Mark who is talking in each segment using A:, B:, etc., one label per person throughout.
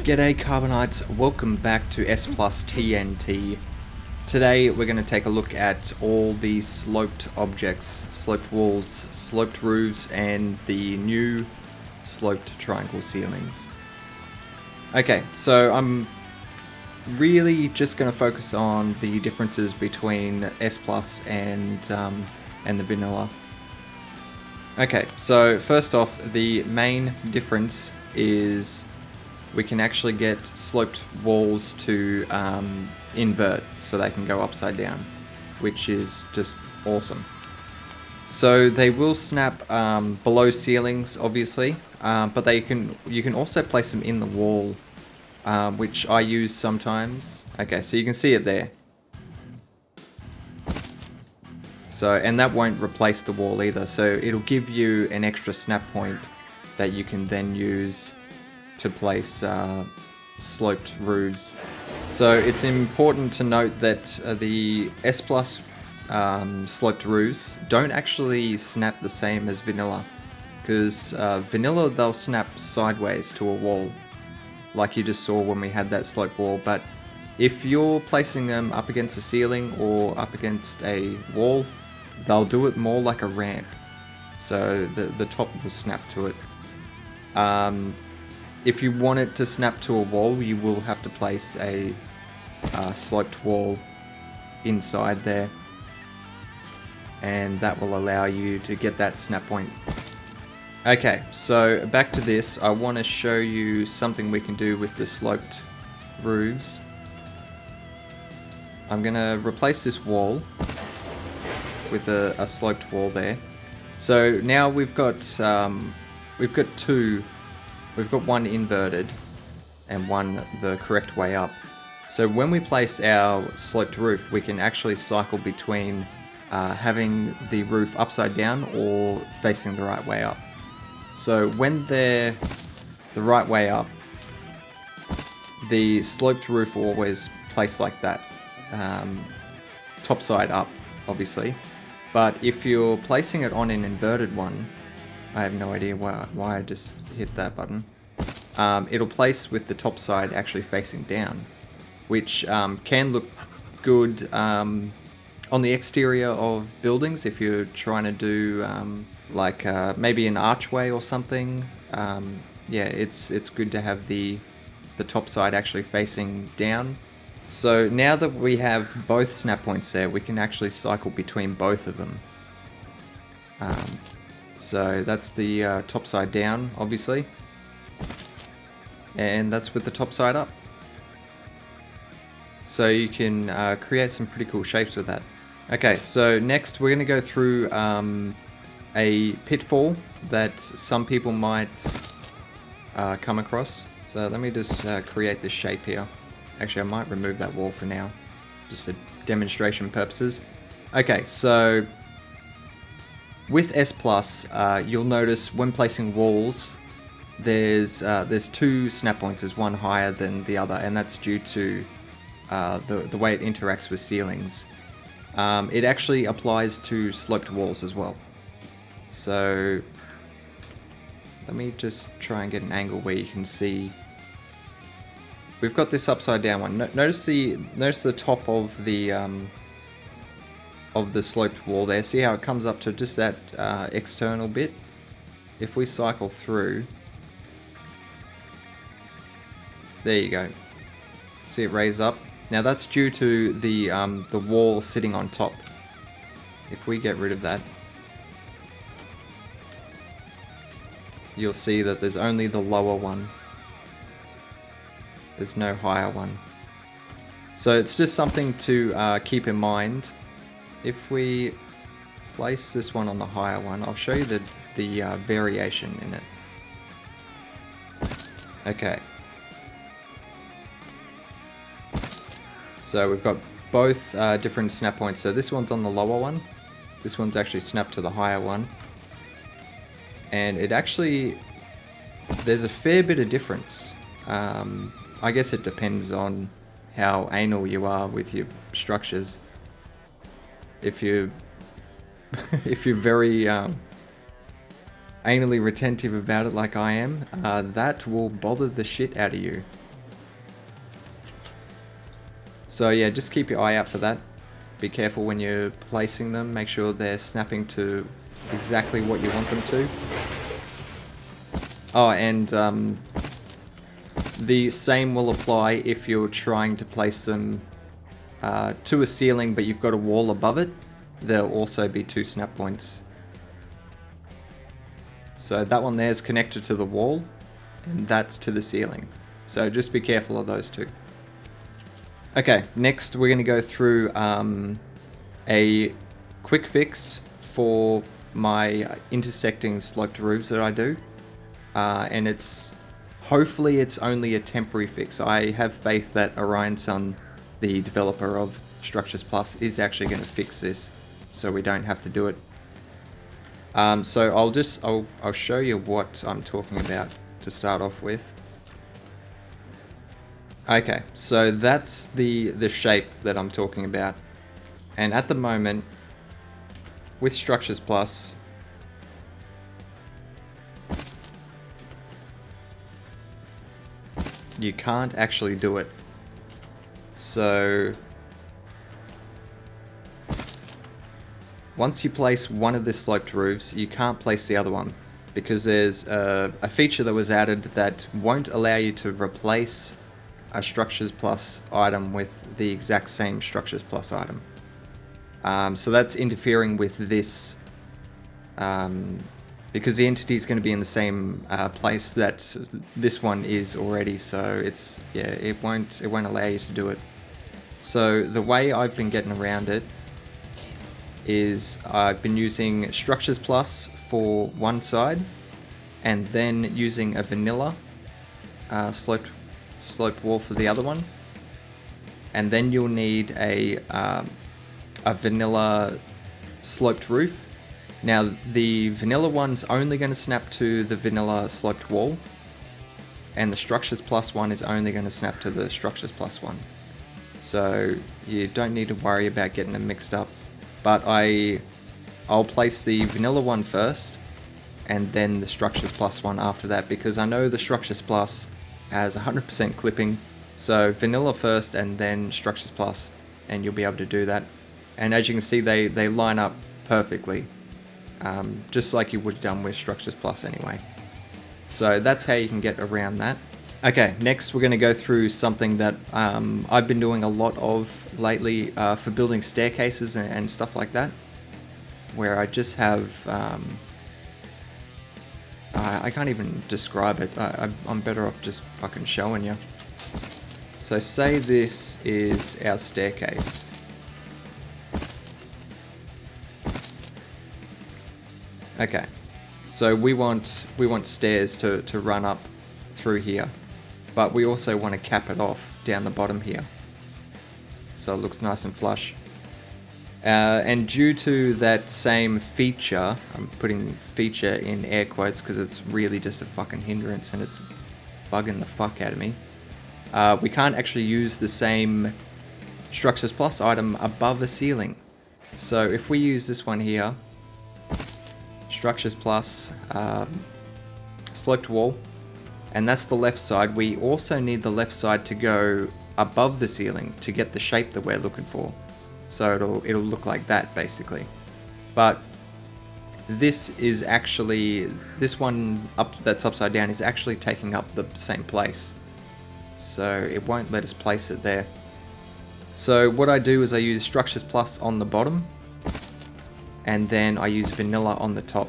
A: G'day Carbonites, welcome back to S Plus TNT. Today we're going to take a look at all the sloped objects, sloped walls, sloped roofs, and the new sloped triangle ceilings. Okay, so I'm really just going to focus on the differences between S Plus and the vanilla. Okay, so first off, the main difference is we can actually get sloped walls to invert so they can go upside down, which is just awesome. So they will snap below ceilings, obviously, but you can also place them in the wall, which I use sometimes. Okay, so you can see it there. So, and that won't replace the wall either, so it'll give you an extra snap point that you can then use to place sloped roofs. So it's important to note that the S Plus sloped roofs don't actually snap the same as vanilla, because vanilla they'll snap sideways to a wall, like you just saw when we had that sloped wall. But if you're placing them up against a ceiling or up against a wall, they'll do it more like a ramp, so the top will snap to it. If you want it to snap to a wall, you will have to place a sloped wall inside there, and that will allow you to get that snap point. Okay, so back to this. I want to show you something we can do with the sloped roofs. I'm going to replace this wall with a sloped wall there. So now we've got two. We've got one inverted and one the correct way up. So when we place our sloped roof, we can actually cycle between having the roof upside down or facing the right way up. So when they're the right way up, the sloped roof will always place like that, top side up, obviously. But if you're placing it on an inverted one, I have no idea why I just hit that button. It'll place with the top side actually facing down, which can look good on the exterior of buildings if you're trying to do maybe an archway or something. Yeah, it's good to have the top side actually facing down. So now that we have both snap points there, we can actually cycle between both of them. So that's the top side down, obviously, and that's with the top side up. So you can create some pretty cool shapes with that. Okay, so next we're going to go through a pitfall that some people might come across. So let me just create this shape here. Actually, I might remove that wall for now, just for demonstration purposes. Okay, so with S Plus, you'll notice when placing walls, there's two snap points. There's one higher than the other, and that's due to the way it interacts with ceilings. It actually applies to sloped walls as well. So let me just try and get an angle where you can see. We've got this upside down one. Notice the top of the sloped wall there. See how it comes up to just that external bit? If we cycle through, there you go. See it raise up? Now that's due to the wall sitting on top. If we get rid of that, you'll see that there's only the lower one. There's no higher one. So it's just something to keep in mind. If we place this one on the higher one, I'll show you the variation in it. Okay. So we've got both different snap points. So this one's on the lower one. This one's actually snapped to the higher one. And it actually, there's a fair bit of difference. I guess it depends on how anal you are with your structures. If you're very anally retentive about it like I am, that will bother the shit out of you. So yeah, just keep your eye out for that. Be careful when you're placing them. Make sure they're snapping to exactly what you want them to. Oh, and the same will apply if you're trying to place them to a ceiling, but you've got a wall above it. There'll also be 2 snap points. So that one there is connected to the wall, and that's to the ceiling. So just be careful of those 2. Okay, next we're going to go through a quick fix for my intersecting sloped roofs that I do. And hopefully it's only a temporary fix. I have faith that Orionsun, the developer of Structures Plus, is actually going to fix this, so we don't have to do it. So I'll show you what I'm talking about to start off with. Okay, so that's the shape that I'm talking about. And at the moment, with Structures Plus, you can't actually do it. So once you place one of the sloped roofs, you can't place the other one, because there's a feature that was added that won't allow you to replace a Structures Plus item with the exact same Structures Plus item. So that's interfering with this, because the entity is going to be in the same place that this one is already. So it won't allow you to do it. So the way I've been getting around it is I've been using Structures Plus for one side, and then using a vanilla sloped wall for the other one, and then you'll need a vanilla sloped roof. Now the vanilla one's only going to snap to the vanilla sloped wall, and the Structures Plus one is only going to snap to the Structures Plus one. So you don't need to worry about getting them mixed up. But I'll place the vanilla one first, and then the Structures Plus one after that, because I know the Structures Plus has 100% clipping. So vanilla first and then Structures Plus, and you'll be able to do that. And as you can see, they line up perfectly, just like you would have done with Structures Plus anyway. So that's how you can get around that. Okay, next we're going to go through something that I've been doing a lot of lately for building staircases and stuff like that, where I just have I can't even describe it. I'm better off just fucking showing you. So say this is our staircase. Okay, so we want stairs to run up through here, but we also want to cap it off down the bottom here, so it looks nice and flush. And due to that same feature, I'm putting feature in air quotes because it's really just a fucking hindrance and it's bugging the fuck out of me. We can't actually use the same Structures Plus item above a ceiling. So if we use this one here, Structures Plus, sloped wall, and that's the left side, we also need the left side to go above the ceiling to get the shape that we're looking for. So it'll look like that basically. But this one up that's upside down is actually taking up the same place, so it won't let us place it there. So what I do is I use Structures Plus on the bottom, and then I use vanilla on the top.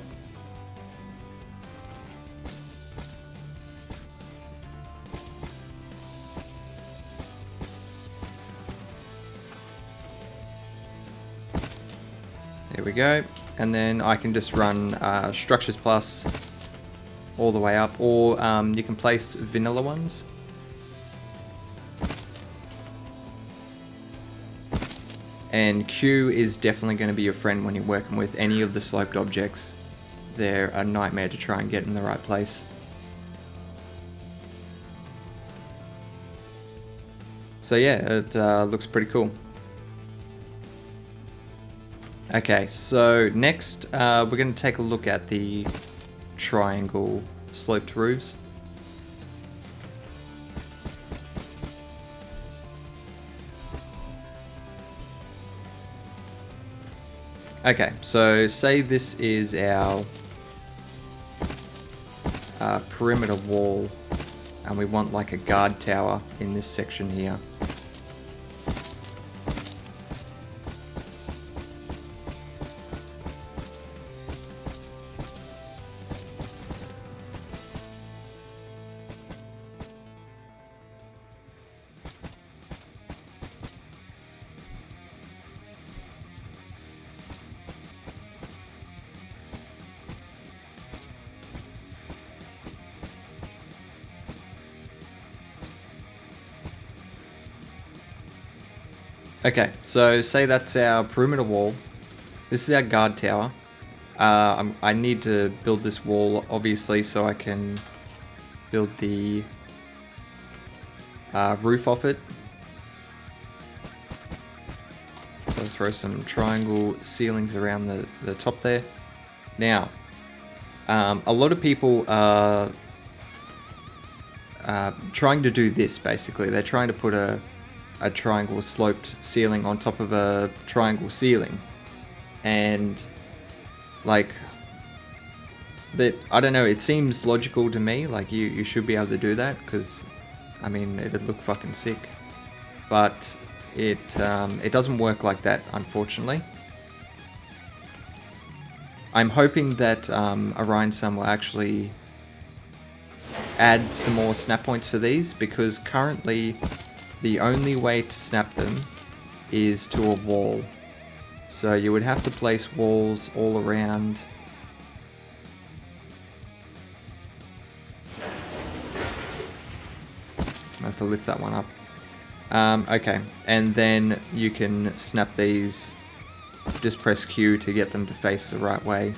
A: There we go, and then I can just run Structures Plus all the way up, or you can place vanilla ones. And Q is definitely going to be your friend when you're working with any of the sloped objects. They're a nightmare to try and get in the right place. So yeah, it looks pretty cool. Okay, so next we're going to take a look at the triangle sloped roofs. Okay, so say this is our perimeter wall, and we want like a guard tower in this section here. Okay, so say that's our perimeter wall. This is our guard tower. I need to build this wall, obviously, so I can build the roof off it. So throw some triangle ceilings around the top there. Now, a lot of people are trying to do this, basically. They're trying to put a triangle sloped ceiling on top of a triangle ceiling, and like that, I don't know, it seems logical to me, like you should be able to do that, because I mean it'd look fucking sick, but it doesn't work like that, unfortunately. I'm hoping that Orionsun will actually add some more snap points for these, because currently the only way to snap them is to a wall. So you would have to place walls all around. I have to lift that one up. Okay, and then you can snap these. Just press Q to get them to face the right way.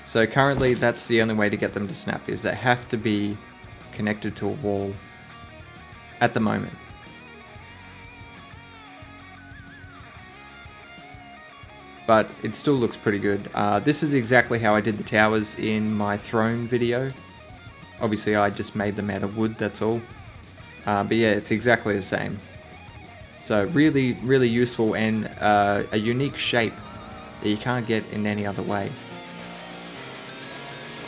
A: So currently that's the only way to get them to snap, is they have to be connected to a wall at the moment. But it still looks pretty good. This is exactly how I did the towers in my throne video. Obviously I just made them out of wood, that's all. But yeah, it's exactly the same. So really, really useful, and a unique shape that you can't get in any other way.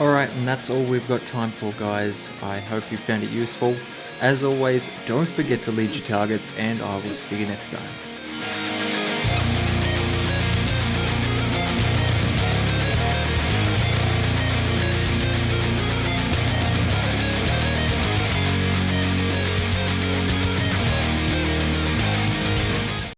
A: Alright, and that's all we've got time for, guys. I hope you found it useful. As always, don't forget to lead your targets, and I will see you next time.